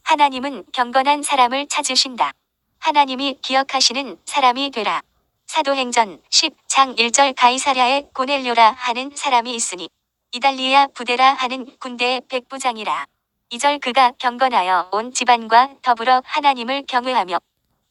하나님은 경건한 사람을 찾으신다. 하나님이 기억하시는 사람이 되라. 사도행전 10장 1절 가이사랴에 고넬료라 하는 사람이 있으니 이달리아 부대라 하는 군대의 백부장이라. 2절 그가 경건하여 온 집안과 더불어 하나님을 경외하며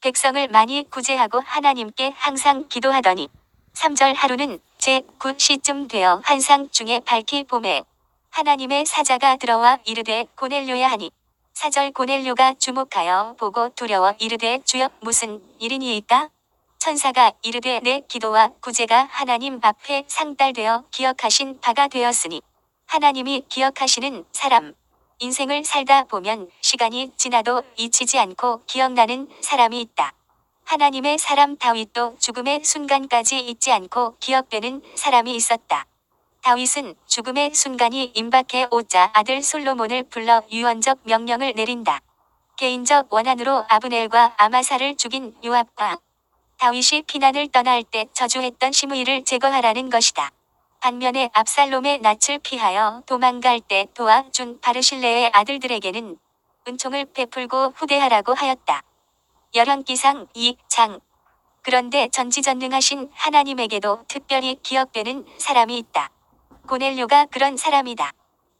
백성을 많이 구제하고 하나님께 항상 기도하더니 3절 하루는 제9시쯤 되어 환상 중에 밝히 봄에 하나님의 사자가 들어와 이르되 고넬료야 하니 4절 고넬료가 주목하여 보고 두려워 이르되 주여 무슨 일이니이까? 천사가 이르되 내 기도와 구제가 하나님 앞에 상달되어 기억하신 바가 되었으니 하나님이 기억하시는 사람. 인생을 살다 보면 시간이 지나도 잊히지 않고 기억나는 사람이 있다. 하나님의 사람 다윗도 죽음의 순간까지 잊지 않고 기억되는 사람이 있었다. 다윗은 죽음의 순간이 임박해 오자 아들 솔로몬을 불러 유언적 명령을 내린다. 개인적 원한으로 아브넬과 아마사를 죽인 요압과 다윗이 피난을 떠날 때 저주했던 시므이를 제거하라는 것이다. 반면에 압살롬의 낯을 피하여 도망갈 때 도와준 바르실레의 아들들에게는 은총을 베풀고 후대하라고 하였다. 열왕기상 2장. 그런데 전지전능하신 하나님에게도 특별히 기억되는 사람이 있다. 고넬료가 그런 사람이다.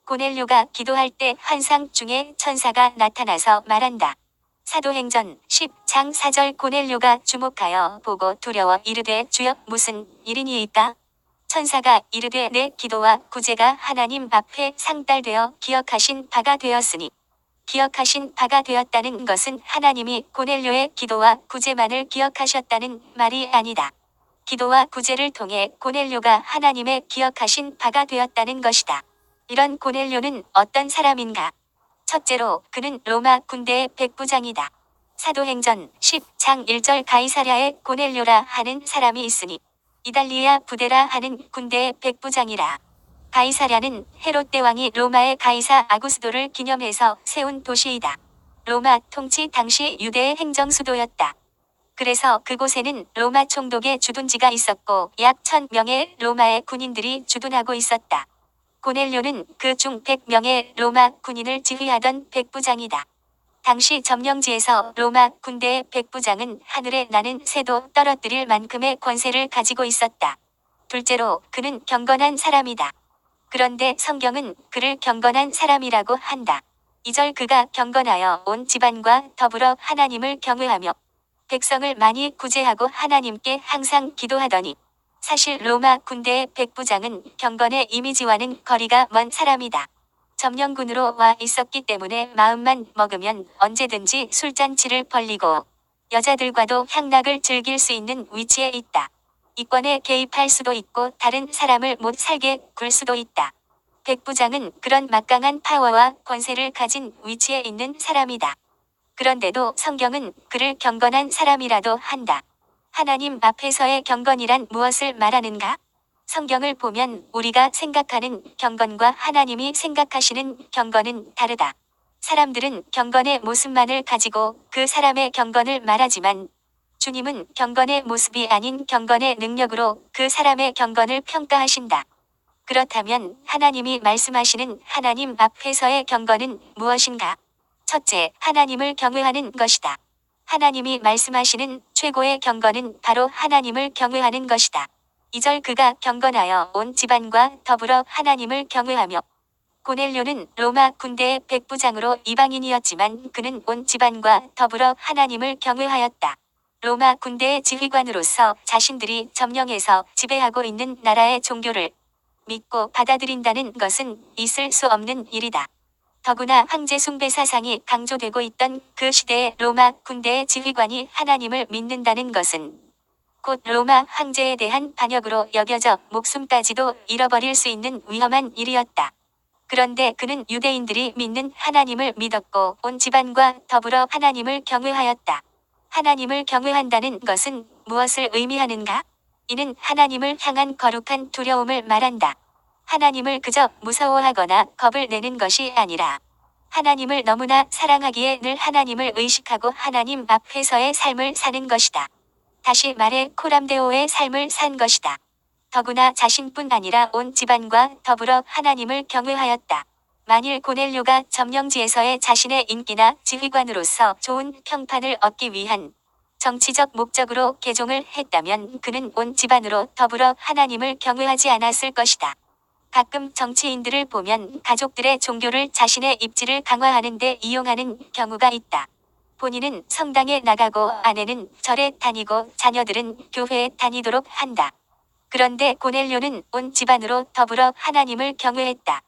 고넬료가 기도할 때 환상 중에 천사가 나타나서 말한다. 사도행전 10장 4절 고넬료가 주목하여 보고 두려워 이르되 주여 무슨 일이니이까? 천사가 이르되 내 기도와 구제가 하나님 앞에 상달되어 기억하신 바가 되었으니 기억하신 바가 되었다는 것은 하나님이 고넬료의 기도와 구제만을 기억하셨다는 말이 아니다. 기도와 구제를 통해 고넬료가 하나님의 기억하신 바가 되었다는 것이다. 이런 고넬료는 어떤 사람인가? 첫째로 그는 로마 군대의 백부장이다. 사도행전 10장 1절 가이사랴에 고넬료라 하는 사람이 있으니 이달리아 부대라 하는 군대의 백부장이라. 가이사랴는 헤롯 대왕이 로마의 가이사 아구스도를 기념해서 세운 도시이다. 로마 통치 당시 유대의 행정 수도였다. 그래서 그곳에는 로마 총독의 주둔지가 있었고 약 1000명의 로마의 군인들이 주둔하고 있었다. 고넬료는 그 중 100명의 로마 군인을 지휘하던 백부장이다. 당시 점령지에서 로마 군대의 백부장은 하늘에 나는 새도 떨어뜨릴 만큼의 권세를 가지고 있었다. 둘째로 그는 경건한 사람이다. 그런데 성경은 그를 경건한 사람이라고 한다. 2절 그가 경건하여 온 집안과 더불어 하나님을 경외하며 백성을 많이 구제하고 하나님께 항상 기도하더니 사실 로마 군대의 백부장은 경건의 이미지와는 거리가 먼 사람이다. 점령군으로 와 있었기 때문에 마음만 먹으면 언제든지 술잔치를 벌리고 여자들과도 향락을 즐길 수 있는 위치에 있다. 이권에 개입할 수도 있고 다른 사람을 못 살게 굴 수도 있다. 백부장은 그런 막강한 파워와 권세를 가진 위치에 있는 사람이다. 그런데도 성경은 그를 경건한 사람이라도 한다. 하나님 앞에서의 경건이란 무엇을 말하는가? 성경을 보면 우리가 생각하는 경건과 하나님이 생각하시는 경건은 다르다. 사람들은 경건의 모습만을 가지고 그 사람의 경건을 말하지만 주님은 경건의 모습이 아닌 경건의 능력으로 그 사람의 경건을 평가하신다. 그렇다면 하나님이 말씀하시는 하나님 앞에서의 경건은 무엇인가? 첫째, 하나님을 경외하는 것이다. 하나님이 말씀하시는 최고의 경건은 바로 하나님을 경외하는 것이다. 2절 그가 경건하여 온 집안과 더불어 하나님을 경외하며 고넬료는 로마 군대의 백부장으로 이방인이었지만 그는 온 집안과 더불어 하나님을 경외하였다. 로마 군대의 지휘관으로서 자신들이 점령해서 지배하고 있는 나라의 종교를 믿고 받아들인다는 것은 있을 수 없는 일이다. 더구나 황제 숭배 사상이 강조되고 있던 그 시대의 로마 군대의 지휘관이 하나님을 믿는다는 것은 곧 로마 황제에 대한 반역으로 여겨져 목숨까지도 잃어버릴 수 있는 위험한 일이었다. 그런데 그는 유대인들이 믿는 하나님을 믿었고 온 집안과 더불어 하나님을 경외하였다. 하나님을 경외한다는 것은 무엇을 의미하는가? 이는 하나님을 향한 거룩한 두려움을 말한다. 하나님을 그저 무서워하거나 겁을 내는 것이 아니라 하나님을 너무나 사랑하기에 늘 하나님을 의식하고 하나님 앞에서의 삶을 사는 것이다. 다시 말해 코람데오의 삶을 산 것이다. 더구나 자신뿐 아니라 온 집안과 더불어 하나님을 경외하였다. 만일 고넬료가 점령지에서의 자신의 인기나 지휘관으로서 좋은 평판을 얻기 위한 정치적 목적으로 개종을 했다면 그는 온 집안으로 더불어 하나님을 경외하지 않았을 것이다. 가끔 정치인들을 보면 가족들의 종교를 자신의 입지를 강화하는 데 이용하는 경우가 있다. 본인은 성당에 나가고 아내는 절에 다니고 자녀들은 교회에 다니도록 한다. 그런데 고넬료는 온 집안으로 더불어 하나님을 경외했다.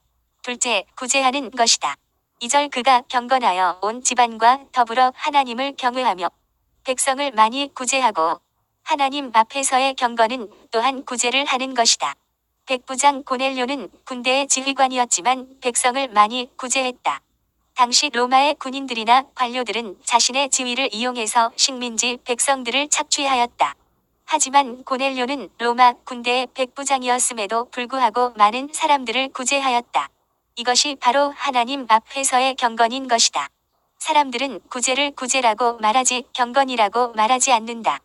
둘째, 구제하는 것이다. 2절 그가 경건하여 온 집안과 더불어 하나님을 경외하며 백성을 많이 구제하고 하나님 앞에서의 경건은 또한 구제를 하는 것이다. 백부장 고넬료는 군대의 지휘관이었지만 백성을 많이 구제했다. 당시 로마의 군인들이나 관료들은 자신의 지위를 이용해서 식민지 백성들을 착취하였다. 하지만 고넬료는 로마 군대의 백부장이었음에도 불구하고 많은 사람들을 구제하였다. 이것이 바로 하나님 앞에서의 경건인 것이다. 사람들은 구제를 구제라고 말하지 경건이라고 말하지 않는다.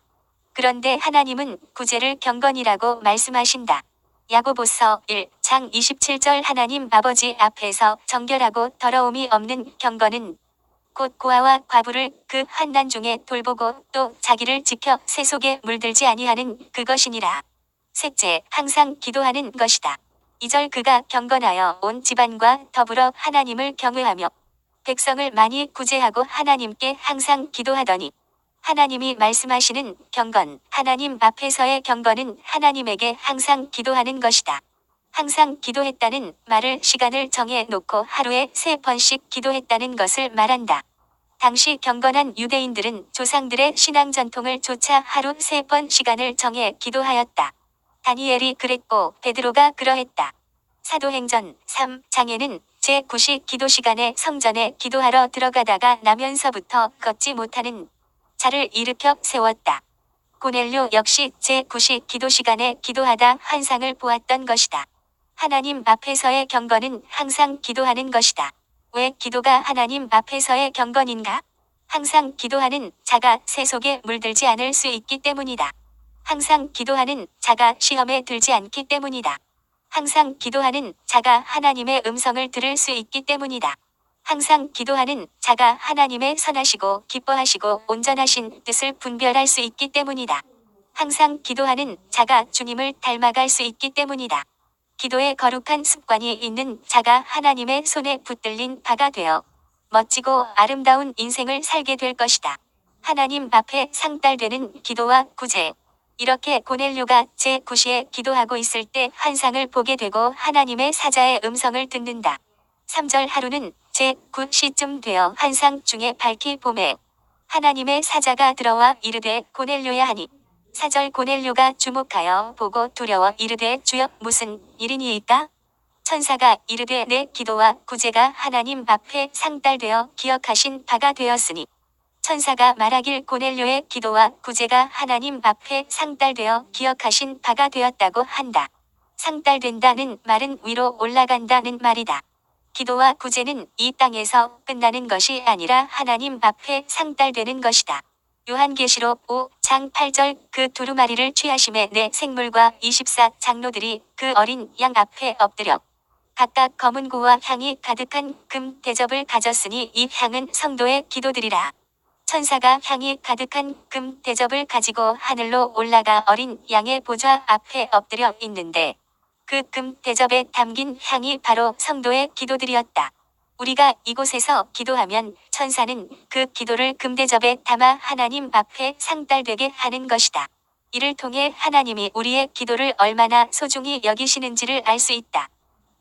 그런데 하나님은 구제를 경건이라고 말씀하신다. 야고보서 1장 27절 하나님 아버지 앞에서 정결하고 더러움이 없는 경건은 곧 고아와 과부를 그 환난 중에 돌보고 또 자기를 지켜 새 속에 물들지 아니하는 그것이니라. 셋째, 항상 기도하는 것이다. 2절 그가 경건하여 온 집안과 더불어 하나님을 경외하며 백성을 많이 구제하고 하나님께 항상 기도하더니 하나님이 말씀하시는 경건, 하나님 앞에서의 경건은 하나님에게 항상 기도하는 것이다. 항상 기도했다는 말을 시간을 정해 놓고 하루에 3번씩 기도했다는 것을 말한다. 당시 경건한 유대인들은 조상들의 신앙 전통을 좇아 하루 3번 시간을 정해 기도하였다. 다니엘이 그랬고 베드로가 그러했다. 사도행전 3장에는 제9시 기도 시간에 성전에 기도하러 들어가다가 나면서부터 걷지 못하는 자를 일으켜 세웠다. 고넬료 역시 제9시 기도 시간에 기도하다 환상을 보았던 것이다. 하나님 앞에서의 경건은 항상 기도하는 것이다. 왜 기도가 하나님 앞에서의 경건인가? 항상 기도하는 자가 새 속에 물들지 않을 수 있기 때문이다. 항상 기도하는 자가 시험에 들지 않기 때문이다. 항상 기도하는 자가 하나님의 음성을 들을 수 있기 때문이다. 항상 기도하는 자가 하나님의 선하시고 기뻐하시고 온전하신 뜻을 분별할 수 있기 때문이다. 항상 기도하는 자가 주님을 닮아갈 수 있기 때문이다. 기도에 거룩한 습관이 있는 자가 하나님의 손에 붙들린 바가 되어 멋지고 아름다운 인생을 살게 될 것이다. 하나님 앞에 상달되는 기도와 구제. 이렇게 고넬료가 제9시에 기도하고 있을 때 환상을 보게 되고 하나님의 사자의 음성을 듣는다. 3절 하루는 제9시쯤 되어 환상 중에 밝히 봄에 하나님의 사자가 들어와 이르되 고넬료야 하니 4절 고넬료가 주목하여 보고 두려워 이르되 주여 무슨 일이니이까? 천사가 이르되 내 기도와 구제가 하나님 앞에 상달되어 기억하신 바가 되었으니 천사가 말하길 고넬료의 기도와 구제가 하나님 앞에 상달되어 기억하신 바가 되었다고 한다. 상달된다는 말은 위로 올라간다는 말이다. 기도와 구제는 이 땅에서 끝나는 것이 아니라 하나님 앞에 상달되는 것이다. 요한계시록 5장 8절 그 두루마리를 취하심에 내 생물과 24장로들이 그 어린 양 앞에 엎드려 각각 검은 고와 향이 가득한 금 대접을 가졌으니 이 향은 성도의 기도들이라. 천사가 향이 가득한 금 대접을 가지고 하늘로 올라가 어린 양의 보좌 앞에 엎드려 있는데 그 금 대접에 담긴 향이 바로 성도의 기도들이었다. 우리가 이곳에서 기도하면 천사는 그 기도를 금대접에 담아 하나님 앞에 상달되게 하는 것이다. 이를 통해 하나님이 우리의 기도를 얼마나 소중히 여기시는지를 알 수 있다.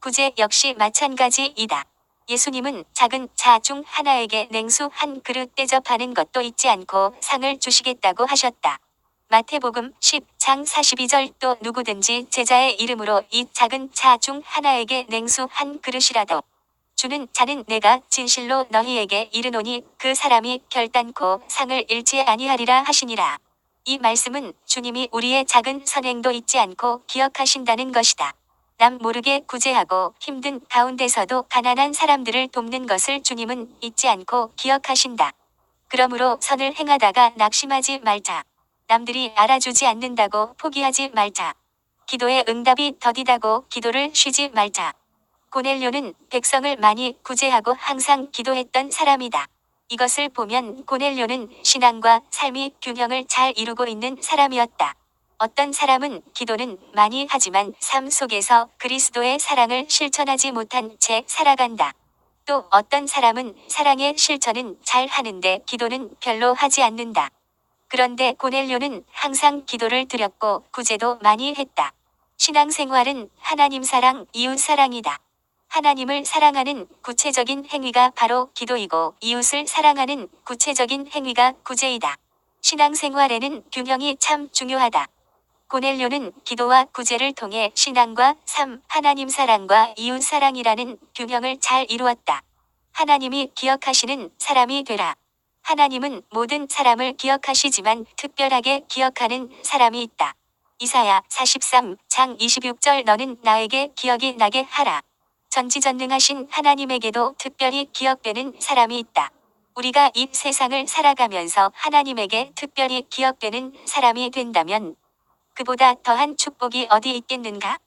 구제 역시 마찬가지이다. 예수님은 작은 자 중 하나에게 냉수 한 그릇 대접하는 것도 잊지 않고 상을 주시겠다고 하셨다. 마태복음 10장 42절 또 누구든지 제자의 이름으로 이 작은 자 중 하나에게 냉수 한 그릇이라도 주는 자는 내가 진실로 너희에게 이르노니 그 사람이 결단코 상을 잃지 아니하리라 하시니라. 이 말씀은 주님이 우리의 작은 선행도 잊지 않고 기억하신다는 것이다. 남 모르게 구제하고 힘든 가운데서도 가난한 사람들을 돕는 것을 주님은 잊지 않고 기억하신다. 그러므로 선을 행하다가 낙심하지 말자. 남들이 알아주지 않는다고 포기하지 말자. 기도의 응답이 더디다고 기도를 쉬지 말자. 고넬료는 백성을 많이 구제하고 항상 기도했던 사람이다. 이것을 보면 고넬료는 신앙과 삶의 균형을 잘 이루고 있는 사람이었다. 어떤 사람은 기도는 많이 하지만 삶 속에서 그리스도의 사랑을 실천하지 못한 채 살아간다. 또 어떤 사람은 사랑의 실천은 잘 하는데 기도는 별로 하지 않는다. 그런데 고넬료는 항상 기도를 드렸고 구제도 많이 했다. 신앙생활은 하나님 사랑, 이웃 사랑이다. 하나님을 사랑하는 구체적인 행위가 바로 기도이고 이웃을 사랑하는 구체적인 행위가 구제이다. 신앙생활에는 균형이 참 중요하다. 고넬료는 기도와 구제를 통해 신앙과 삶, 하나님 사랑과 이웃 사랑이라는 균형을 잘 이루었다. 하나님이 기억하시는 사람이 되라. 하나님은 모든 사람을 기억하시지만 특별하게 기억하는 사람이 있다. 이사야 43장 26절 너는 나에게 기억이 나게 하라. 전지전능하신 하나님에게도 특별히 기억되는 사람이 있다. 우리가 이 세상을 살아가면서 하나님에게 특별히 기억되는 사람이 된다면 그보다 더한 축복이 어디 있겠는가?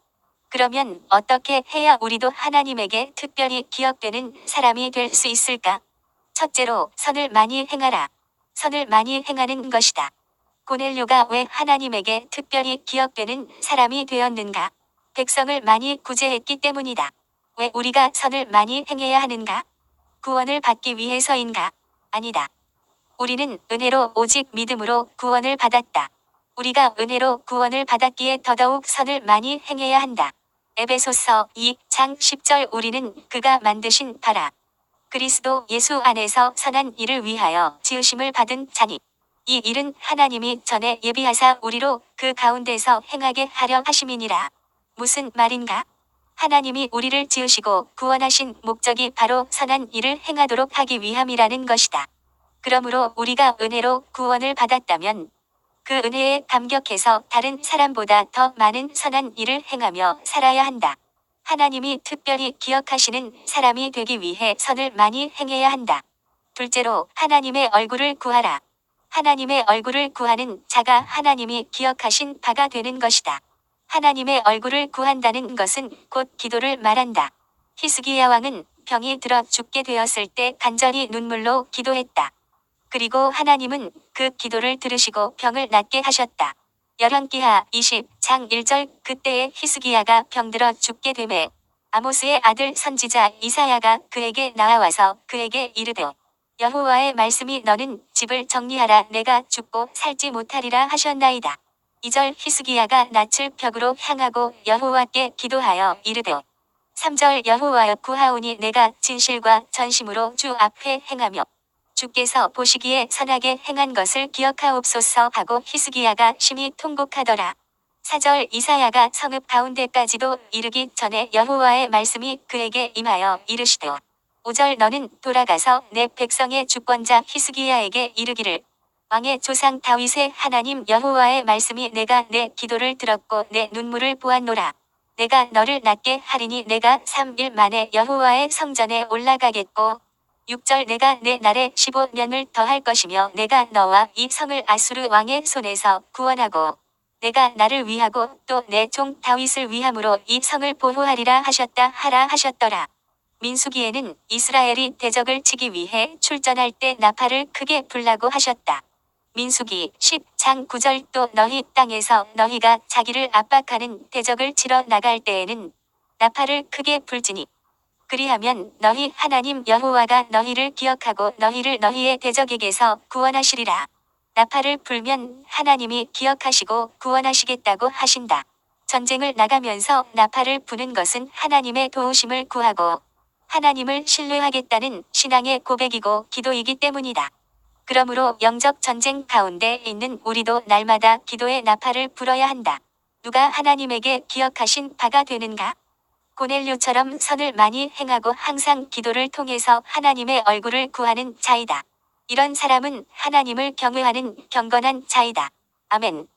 그러면 어떻게 해야 우리도 하나님에게 특별히 기억되는 사람이 될 수 있을까? 첫째로 선을 많이 행하라. 선을 많이 행하는 것이다. 고넬료가 왜 하나님에게 특별히 기억되는 사람이 되었는가? 백성을 많이 구제했기 때문이다. 왜 우리가 선을 많이 행해야 하는가? 구원을 받기 위해서인가? 아니다. 우리는 은혜로 오직 믿음으로 구원을 받았다. 우리가 은혜로 구원을 받았기에 더더욱 선을 많이 행해야 한다. 에베소서 2장 10절 우리는 그가 만드신 바라. 그리스도 예수 안에서 선한 일을 위하여 지으심을 받은 자니. 이 일은 하나님이 전에 예비하사 우리로 그 가운데서 행하게 하려 하심이니라. 무슨 말인가? 하나님이 우리를 지으시고 구원하신 목적이 바로 선한 일을 행하도록 하기 위함이라는 것이다. 그러므로 우리가 은혜로 구원을 받았다면 그 은혜에 감격해서 다른 사람보다 더 많은 선한 일을 행하며 살아야 한다. 하나님이 특별히 기억하시는 사람이 되기 위해 선을 많이 행해야 한다. 둘째로 하나님의 얼굴을 구하라. 하나님의 얼굴을 구하는 자가 하나님이 기억하신 바가 되는 것이다. 하나님의 얼굴을 구한다는 것은 곧 기도를 말한다. 히스기야 왕은 병이 들어 죽게 되었을 때 간절히 눈물로 기도했다. 그리고 하나님은 그 기도를 들으시고 병을 낫게 하셨다. 열왕기하 20장 1절 그때에 히스기야가 병들어 죽게 되매 아모스의 아들 선지자 이사야가 그에게 나아와서 그에게 이르되 여호와의 말씀이 너는 집을 정리하라 내가 죽고 살지 못하리라 하셨나이다. 2절 히스기야가 낯을 벽으로 향하고 여호와께 기도하여 이르되 3절 여호와여 구하오니 내가 진실과 전심으로 주 앞에 행하며 주께서 보시기에 선하게 행한 것을 기억하옵소서 하고 히스기야가 심히 통곡하더라. 4절 이사야가 성읍 가운데까지도 이르기 전에 여호와의 말씀이 그에게 임하여 이르시되 5절 너는 돌아가서 내 백성의 주권자 히스기야에게 이르기를 왕의 조상 다윗의 하나님 여호와의 말씀이 내가 내 기도를 들었고 내 눈물을 보았노라. 내가 너를 낫게 하리니 내가 3일 만에 여호와의 성전에 올라가겠고 6절 내가 내 날에 15년을 더할 것이며 내가 너와 이 성을 아수르 왕의 손에서 구원하고 내가 나를 위하고 또 내 종 다윗을 위함으로 이 성을 보호하리라 하셨다 하라 하셨더라. 민수기에는 이스라엘이 대적을 치기 위해 출전할 때 나팔을 크게 불라고 하셨다. 민수기 10장 9절 또 너희 땅에서 너희가 자기를 압박하는 대적을 치러 나갈 때에는 나팔을 크게 불지니 그리하면 너희 하나님 여호와가 너희를 기억하고 너희를 너희의 대적에게서 구원하시리라. 나팔을 불면 하나님이 기억하시고 구원하시겠다고 하신다. 전쟁을 나가면서 나팔을 부는 것은 하나님의 도우심을 구하고 하나님을 신뢰하겠다는 신앙의 고백이고 기도이기 때문이다. 그러므로 영적 전쟁 가운데 있는 우리도 날마다 기도의 나팔을 불어야 한다. 누가 하나님에게 기억하신 바가 되는가? 고넬료처럼 선을 많이 행하고 항상 기도를 통해서 하나님의 얼굴을 구하는 자이다. 이런 사람은 하나님을 경외하는 경건한 자이다. 아멘.